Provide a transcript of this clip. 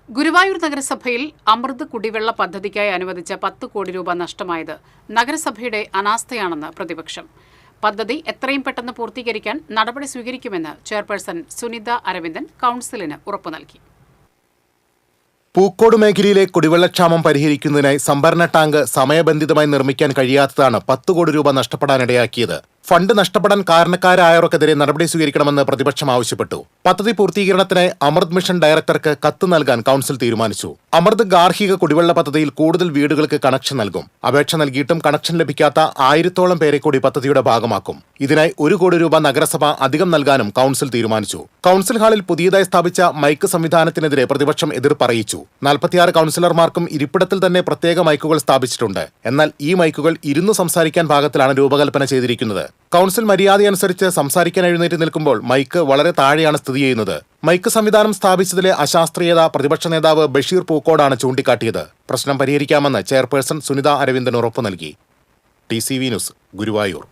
ഗുരുവായൂർ നഗരസഭയിൽ അമൃത് കുടിവെള്ള പദ്ധതിക്കായി അനുവദിച്ച 10 കോടി രൂപ നഷ്ടമായത് നഗരസഭയുടെ അനാസ്ഥയാണെന്ന് പ്രതിപക്ഷം. പദ്ധതി എത്രയും പെട്ടെന്ന് പൂർത്തീകരിക്കാൻ നടപടി സ്വീകരിക്കുമെന്ന് ചെയർപേഴ്സൺ സുനിത അരവിന്ദൻ കൗൺസിലിന് ഉറപ്പു നൽകി. പൂക്കോട് മേഖലയിലെ കുടിവെള്ളക്ഷാമം പരിഹരിക്കുന്നതിനായി സംഭരണ ടാങ്ക് സമയബന്ധിതമായി നിർമ്മിക്കാൻ കഴിയാത്തതാണ് 10 കോടി രൂപ നഷ്ടപ്പെടാനിടയാക്കിയത്. ഫണ്ട് നഷ്ടപ്പെടാൻ കാരണക്കാരായവർക്കെതിരെ നടപടി സ്വീകരിക്കണമെന്ന് പ്രതിപക്ഷം ആവശ്യപ്പെട്ടു. പദ്ധതി പൂർത്തീകരണത്തിനായി അമൃത് മിഷൻ ഡയറക്ടർക്ക് കത്ത് നൽകാൻ കൗൺസിൽ തീരുമാനിച്ചു. അമൃത് ഗാർഹിക കുടിവെള്ള പദ്ധതിയിൽ കൂടുതൽ വീടുകൾക്ക് കണക്ഷൻ നൽകും. അപേക്ഷ നൽകിയിട്ടും കണക്ഷൻ ലഭിക്കാത്ത 1000-ഓളം പേരെ കൂടി പദ്ധതിയുടെ ഭാഗമാക്കും. ഇതിനായി 1 കോടി രൂപ നഗരസഭ അധികം നൽകാനും കൗൺസിൽ തീരുമാനിച്ചു. കൗൺസിൽ ഹാളിൽ പുതിയതായി സ്ഥാപിച്ച മൈക്ക് സംവിധാനത്തിനെതിരെ പ്രതിപക്ഷം എതിർപ്പ് അറിയിച്ചു. 46 കൗൺസിലർമാർക്കും ഇരിപ്പിടത്തിൽ തന്നെ പ്രത്യേക മൈക്കുകൾ സ്ഥാപിച്ചിട്ടുണ്ട്. എന്നാൽ ഈ മൈക്കുകൾ ഇരുന്ന് സംസാരിക്കാൻ പാകത്തിലാണ് രൂപകൽപ്പന ചെയ്തിരിക്കുന്നത്. കൗൺസിൽ മര്യാദയനുസരിച്ച് സംസാരിക്കാൻ എഴുന്നേറ്റ് നിൽക്കുമ്പോൾ മൈക്ക് വളരെ താഴെയാണ് സ്ഥിതി ചെയ്യുന്നത്. മൈക്ക് സംവിധാനം സ്ഥാപിച്ചതിലെ അശാസ്ത്രീയത പ്രതിപക്ഷ നേതാവ് ബഷീർ പൂക്കോടാണ് ചൂണ്ടിക്കാട്ടിയത്. പ്രശ്നം പരിഹരിക്കാമെന്ന് ചെയർപേഴ്സൺ സുനിത അരവിന്ദൻ ഉറപ്പു നൽകി. TCV news, Guruvayur.